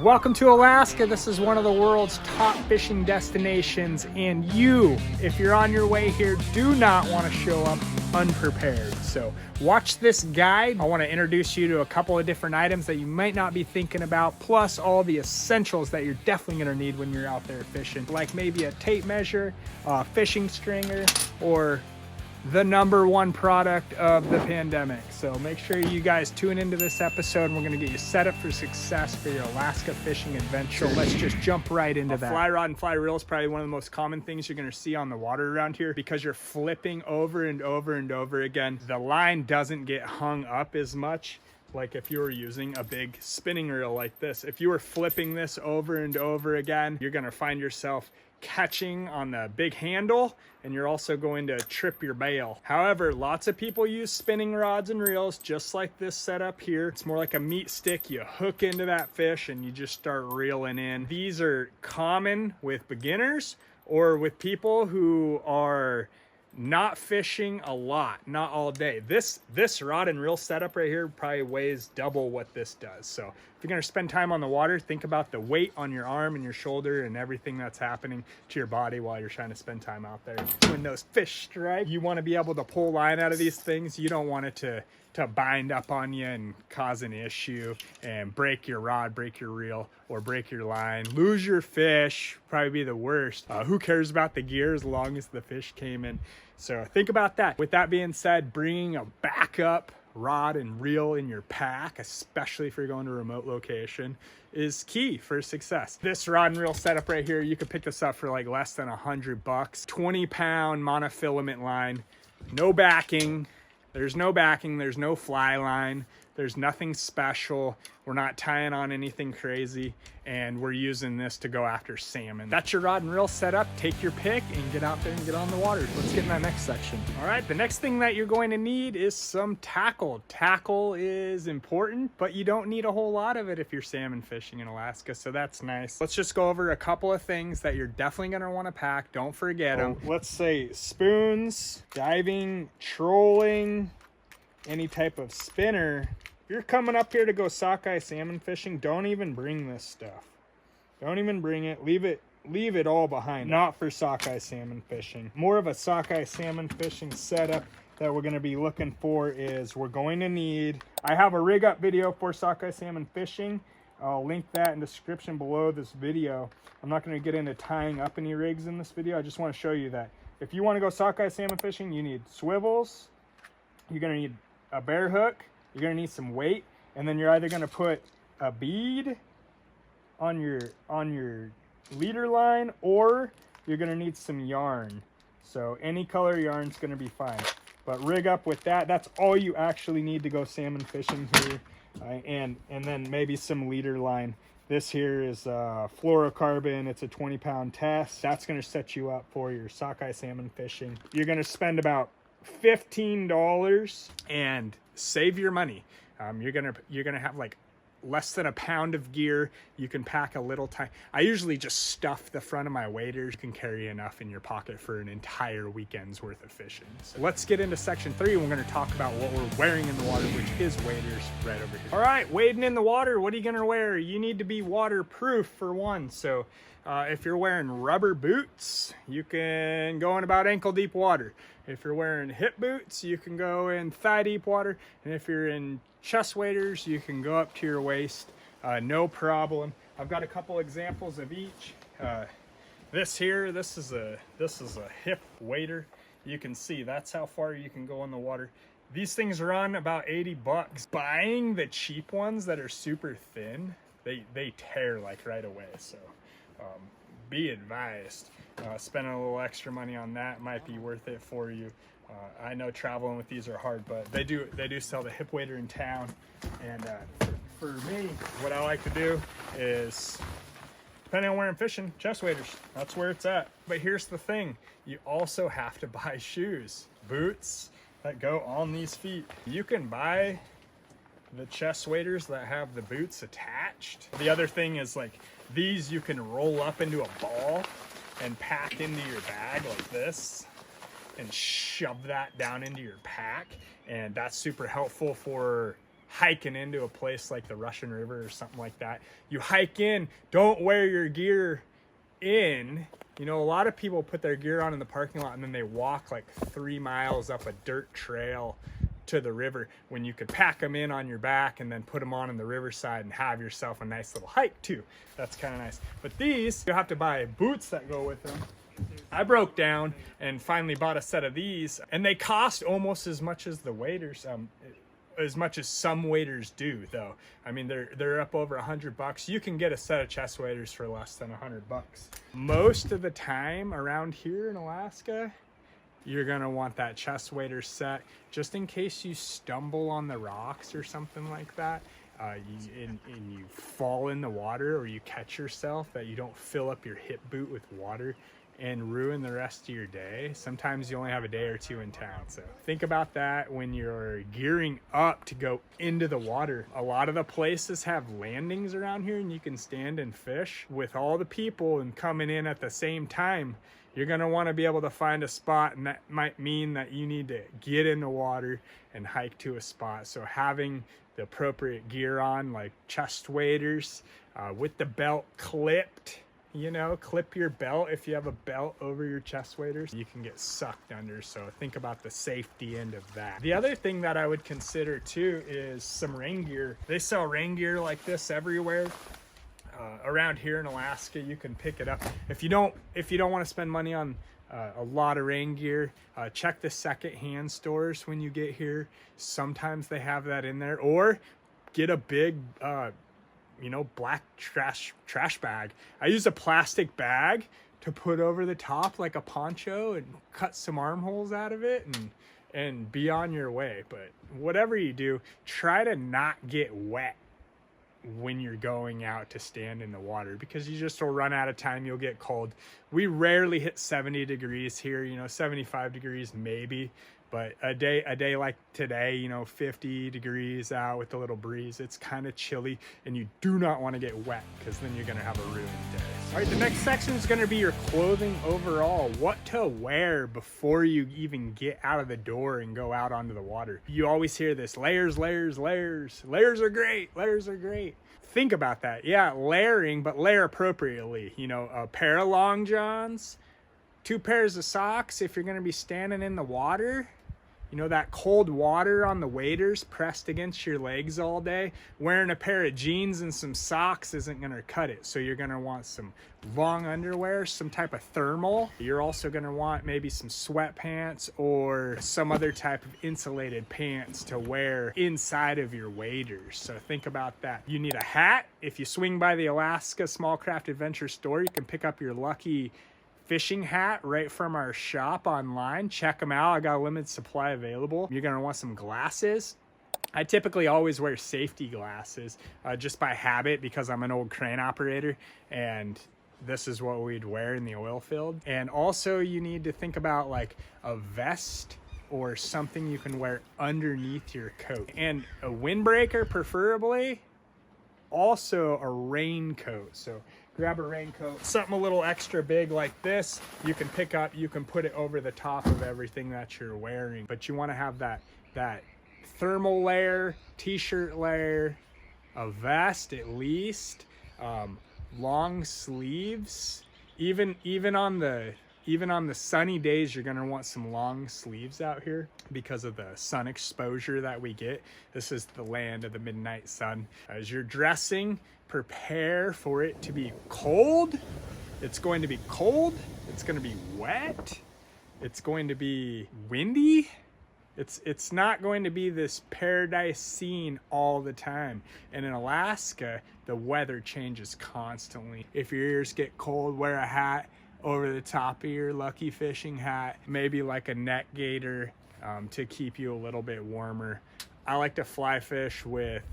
Welcome to Alaska. This is one of the world's top fishing destinations, and you, if you're on your way here, do not want to show up unprepared. So watch this guide. I want to introduce you to a couple of different items that you might not be thinking about, plus all the essentials that you're definitely going to need when you're out there fishing, like maybe a tape measure, a fishing stringer, or the #1 product of the pandemic. So make sure you guys tune into this episode, and we're gonna get you set up for success for your Alaska fishing adventure. So let's just jump right into that. Fly rod and fly reel is probably one of the most common things you're gonna see on the water around here because you're flipping over and over and over again. The line doesn't get hung up as much like if you were using a big spinning reel like this. If you were flipping this over and over again, you're gonna find yourself catching on the big handle, and you're also going to trip your bail. However, lots of people use spinning rods and reels just like this setup here. It's more like a meat stick. You hook into that fish and you just start reeling in. These are common with beginners or with people who are not fishing a lot, not all day. This rod and reel setup right here probably weighs double what this does. So if you're gonna spend time on the water, think about the weight on your arm and your shoulder and everything that's happening to your body while you're trying to spend time out there. When those fish strike, you wanna be able to pull line out of these things. You don't want it to bind up on you and cause an issue and break your rod, break your reel, or break your line. Lose your fish, probably be the worst. Who cares about the gear as long as the fish came in? So think about that. With that being said, bringing a backup rod and reel in your pack, especially if you're going to a remote location, is key for success. This rod and reel setup right here, you could pick this up for like less than $100. 20-pound monofilament line, no backing. There's no backing, there's no fly line, there's nothing special. We're not tying on anything crazy, and we're using this to go after salmon. That's your rod and reel setup. Take your pick and get out there and get on the water. Let's get in that next section. All right, the next thing that you're going to need is some tackle. Tackle is important, but you don't need a whole lot of it if you're salmon fishing in Alaska, so that's nice. Let's just go over a couple of things that you're definitely gonna wanna pack. Don't forget them. Let's say spoons, diving, trolling, any type of spinner. If you're coming up here to go sockeye salmon fishing, don't even bring this stuff. Don't even bring it. Leave it all behind. Not for sockeye salmon fishing. More of a sockeye salmon fishing setup that we're going to be looking for is we're going to need, I have a rig up video for sockeye salmon fishing. I'll link that in the description below this video. I'm not going to get into tying up any rigs in this video. I just want to show you that if you want to go sockeye salmon fishing, you need swivels. You're going to need a bear hook. You're gonna need some weight, and then you're either gonna put a bead on your leader line, or you're gonna need some yarn. So any color yarn's gonna be fine. But rig up with that. That's all you actually need to go salmon fishing here, and then maybe some leader line. This here is fluorocarbon. It's a 20-pound test. That's gonna set you up for your sockeye salmon fishing. You're gonna spend about $15 and save your money. You're gonna have like less than a pound of gear. You can pack a little time. I usually just stuff the front of my waders. You can carry enough in your pocket for an entire weekend's worth of fishing. So let's get into section 3. We're going to talk about what we're wearing in the water, which is waders right over here. All right, wading in the water, what are you going to wear? You need to be waterproof for one. So if you're wearing rubber boots, you can go in about ankle deep water. If you're wearing hip boots, you can go in thigh deep water. And if you're in chest waders, you can go up to your waist, no problem. I've got a couple examples of each. This is a hip wader. You can see that's how far you can go in the water. These things run about $80. Buying the cheap ones that are super thin, they tear like right away. So be advised. Spending a little extra money on that might be worth it for you. I know traveling with these are hard, but they do sell the hip wader in town. And for me, what I like to do is, depending on where I'm fishing, chest waders. That's where it's at. But here's the thing. You also have to buy shoes, boots that go on these feet. You can buy the chest waders that have the boots attached. The other thing is, like, these you can roll up into a ball and pack into your bag like this and shove that down into your pack, and that's super helpful for hiking into a place like the Russian River or something like that. You hike in, don't wear your gear in. You know, a lot of people put their gear on in the parking lot and then they walk like 3 miles up a dirt trail to the river, when you could pack them in on your back and then put them on in the riverside and have yourself a nice little hike too. That's kind of nice. But these, you have to buy boots that go with them. I broke down and finally bought a set of these, and they cost almost as much as the waders, as much as some waders do though. I mean, they're up over $100. You can get a set of chest waders for less than $100. Most of the time around here in Alaska, you're gonna want that chest wader set just in case you stumble on the rocks or something like that, and you fall in the water, or you catch yourself, that you don't fill up your hip boot with water and ruin the rest of your day. Sometimes you only have a day or two in town, so think about that when you're gearing up to go into the water. A lot of the places have landings around here and you can stand and fish. With all the people and coming in at the same time, you're gonna wanna be able to find a spot, and that might mean that you need to get in the water and hike to a spot. So having the appropriate gear on, like chest waders, with the belt clipped, you know, clip your belt. If you have a belt over your chest waders, you can get sucked under, so think about the safety end of that. The other thing that I would consider too is some rain gear. They sell rain gear like this everywhere. Around here in Alaska, you can pick it up. If you don't want to spend money on a lot of rain gear, check the secondhand stores when you get here. Sometimes they have that in there, or get a big you know, black trash bag. I use a plastic bag to put over the top like a poncho and cut some armholes out of it and be on your way. But whatever you do, try to not get wet when you're going out to stand in the water, because you just will run out of time. You'll get cold. We rarely hit 70 degrees here, you know, 75 degrees maybe, but a day like today, you know, 50 degrees out with a little breeze, it's kind of chilly, and you do not want to get wet, because then you're going to have a ruined day. All right, the next section is going to be your clothing overall, what to wear before you even get out of the door and go out onto the water. You always hear this, layers, layers, layers. Layers are great. Layers are great. Think about that. Yeah, layering, but layer appropriately. You know, a pair of long johns, 2 pairs of socks if you're going to be standing in the water. You know, that cold water on the waders pressed against your legs all day. Wearing a pair of jeans and some socks isn't going to cut it. So you're going to want some long underwear, some type of thermal. You're also going to want maybe some sweatpants or some other type of insulated pants to wear inside of your waders. So think about that. You need a hat. If you swing by the Alaska Small Craft Adventure store, you can pick up your lucky fishing hat right from our shop online. Check them out. I got a limited supply available. You're gonna want some glasses. I typically always wear safety glasses just by habit, because I'm an old crane operator and this is what we'd wear in the oil field. And also you need to think about like a vest or something you can wear underneath your coat, and a windbreaker preferably, also a raincoat. So grab a raincoat, something a little extra big like this, you can pick up, you can put it over the top of everything that you're wearing. But you want to have that thermal layer, t-shirt layer, a vest at least, long sleeves. Even on the sunny days, you're going to want some long sleeves out here because of the sun exposure that we get. This is the land of the midnight sun. As you're dressing, prepare for it to be cold. It's going to be cold. It's going to be wet. It's going to be windy. It's not going to be this paradise scene all the time. And in Alaska, the weather changes constantly. If your ears get cold, wear a hat over the top of your lucky fishing hat, maybe like a net gaiter to keep you a little bit warmer. I like to fly fish with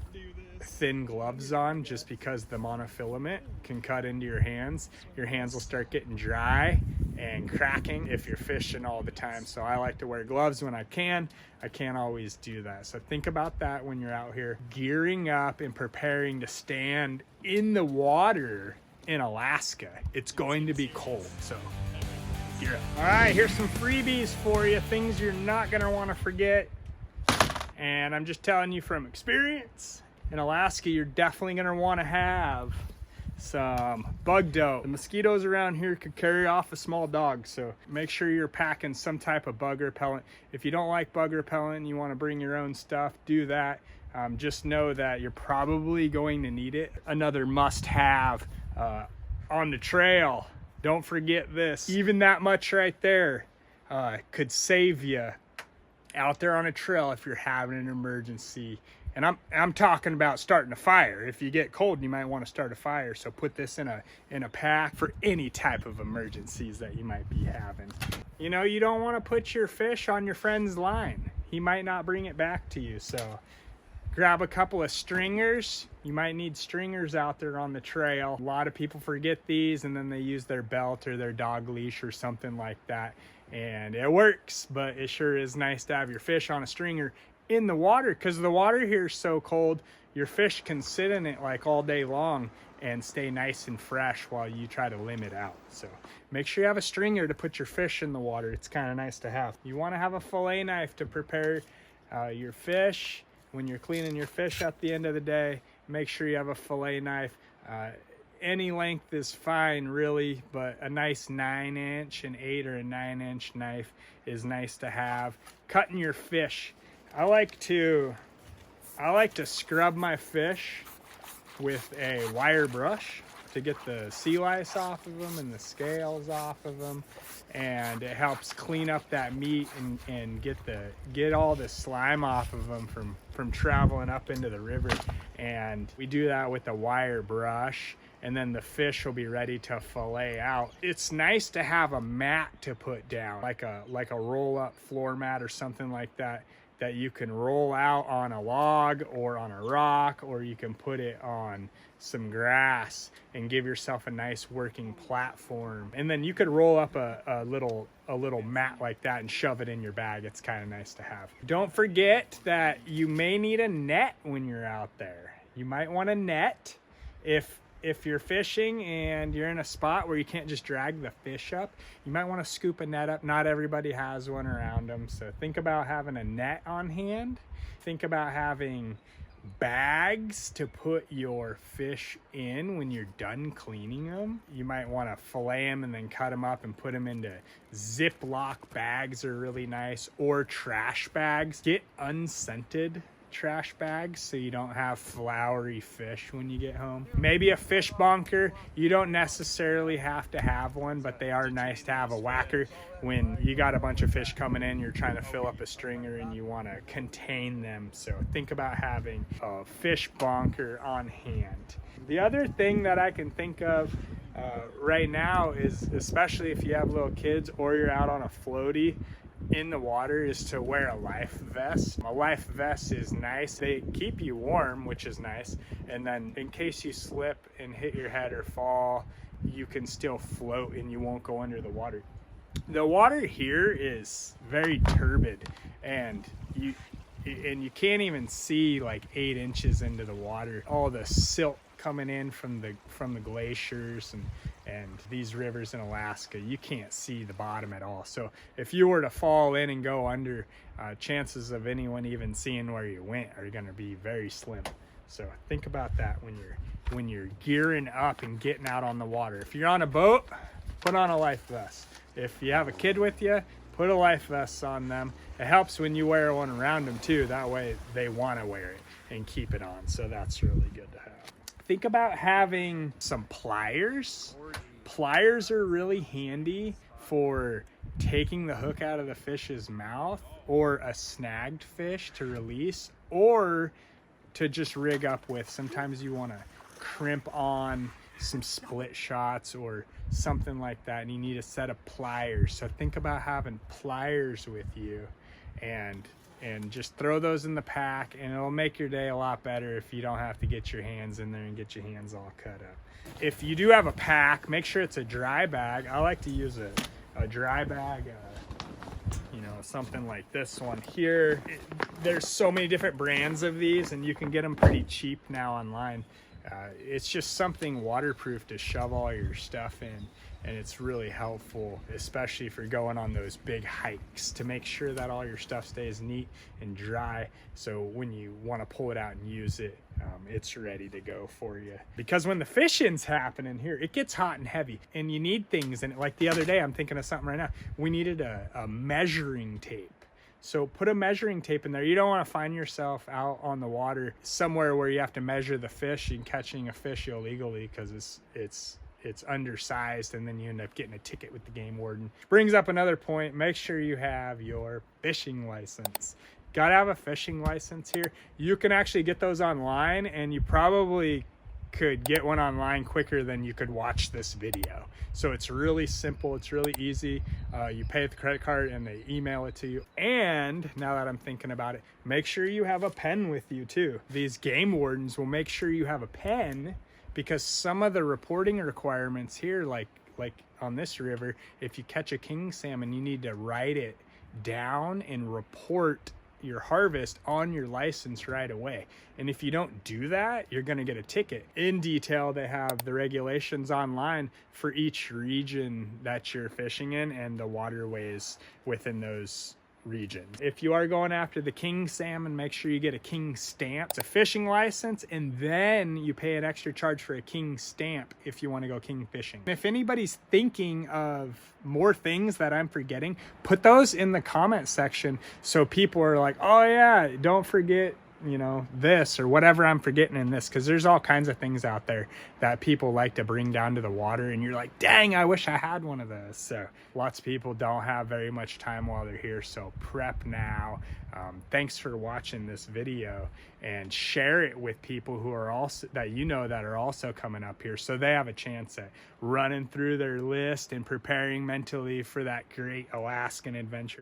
thin gloves on, just because the monofilament can cut into your hands. Your hands will start getting dry and cracking if you're fishing all the time. So I like to wear gloves when I can. I can't always do that. So think about that when you're out here gearing up and preparing to stand in the water in Alaska. It's going to be cold, so gear up. All right, here's some freebies for you, things you're not gonna want to forget. And I'm just telling you from experience, in Alaska, you're definitely gonna wanna have some bug dope. The mosquitoes around here could carry off a small dog, so make sure you're packing some type of bug repellent. If you don't like bug repellent and you wanna bring your own stuff, do that. Just know that you're probably going to need it. Another must-have on the trail, don't forget this. Even that much right there could save you out there on a trail if you're having an emergency. And I'm talking about starting a fire. If you get cold, you might want to start a fire. So put this in a pack for any type of emergencies that you might be having. You know, you don't want to put your fish on your friend's line. He might not bring it back to you. So grab a couple of stringers. You might need stringers out there on the trail. A lot of people forget these and then they use their belt or their dog leash or something like that. And it works, but it sure is nice to have your fish on a stringer in the water, because the water here is so cold, your fish can sit in it like all day long and stay nice and fresh while you try to limit out. So make sure you have a stringer to put your fish in the water. It's kind of nice to have. You want to have a fillet knife to prepare your fish. When you're cleaning your fish at the end of the day, make sure you have a fillet knife. Any length is fine really, but a nice 9-inch, an 8 or a 9-inch knife is nice to have. Cutting your fish. I like to scrub my fish with a wire brush to get the sea lice off of them and the scales off of them, and it helps clean up that meat and get all the slime off of them from traveling up into the river. And we do that with a wire brush, and then the fish will be ready to fillet out. It's nice to have a mat to put down, like a roll-up floor mat or something like that you can roll out on a log or on a rock, or you can put it on some grass and give yourself a nice working platform. And then you could roll up a little mat like that and shove it in your bag. It's kind of nice to have. Don't forget that you may need a net when you're out there. You might want a net if you're fishing and you're in a spot where you can't just drag the fish up. You might want to scoop a net up. Not everybody has one around them, so think about having a net on hand. Think about having bags to put your fish in when you're done cleaning them. You might want to fillet them and then cut them up and put them into Ziploc bags are really nice, or trash bags. Get unscented trash bags so you don't have flowery fish when you get home. Maybe a fish bunker. You don't necessarily have to have one, but they are nice to have a whacker when you got a bunch of fish coming in, you're trying to fill up a stringer and you want to contain them. So think about having a fish bunker on hand. The other thing that I can think of right now is, especially if you have little kids or you're out on a floaty in the water, is to wear a life vest. A life vest is nice. They keep you warm, which is nice. And then in case you slip and hit your head or fall, you can still float and you won't go under the water. The water here is very turbid, and you can't even see like 8 inches into the water. All the silt coming in from the glaciers and these rivers in Alaska, you can't see the bottom at all. So if you were to fall in and go under, chances of anyone even seeing where you went are going to be very slim. So think about that when you're gearing up and getting out on the water. If you're on a boat, put on a life vest. If you have a kid with you, put a life vest on them. It helps when you wear one around them too. That way they want to wear it and keep it on. So that's really good to have. Think about having some pliers. Pliers are really handy for taking the hook out of the fish's mouth, or a snagged fish to release, or to just rig up with. Sometimes you want to crimp on some split shots or something like that, and you need a set of pliers. So think about having pliers with you, and just throw those in the pack, and it'll make your day a lot better if you don't have to get your hands in there and get your hands all cut up. If you do have a pack, make sure it's a dry bag. I like to use a dry bag, you know, something like this one here. There's so many different brands of these, and you can get them pretty cheap now online. It's just something waterproof to shove all your stuff in, and it's really helpful, especially if you're going on those big hikes, to make sure that all your stuff stays neat and dry, so when you want to pull it out and use it, it's ready to go for you. Because when the fishing's happening here, it gets hot and heavy, and you need things. And like the other day, I'm thinking of something right now, we needed a measuring tape. So put a measuring tape in there. You don't want to find yourself out on the water somewhere where you have to measure the fish and catching a fish illegally, because it's undersized, and then you end up getting a ticket with the game warden. Brings up another point. Make sure you have your fishing license. Gotta have a fishing license here. You can actually get those online, and you probably could get one online quicker than you could watch this video. So it's really simple, it's really easy. You pay with the credit card and they email it to you. And now that I'm thinking about it, make sure you have a pen with you too. These game wardens will make sure you have a pen, because some of the reporting requirements here, like on this river, if you catch a king salmon, you need to write it down and report your harvest on your license right away. And if you don't do that, you're going to get a ticket. In detail, they have the regulations online for each region that you're fishing in and the waterways within those regions. If you are going after the king salmon, make sure you get a king stamp. It's a fishing license, and then you pay an extra charge for a king stamp if you want to go king fishing. If anybody's thinking of more things that I'm forgetting, put those in the comment section so people are like, oh yeah, don't forget, you know, this or whatever I'm forgetting in this, because there's all kinds of things out there that people like to bring down to the water, and you're like, dang, I wish I had one of those. So lots of people don't have very much time while they're here, so prep now. Thanks for watching this video, and share it with people who are also, that you know, that are also coming up here, so they have a chance at running through their list and preparing mentally for that great Alaskan adventure.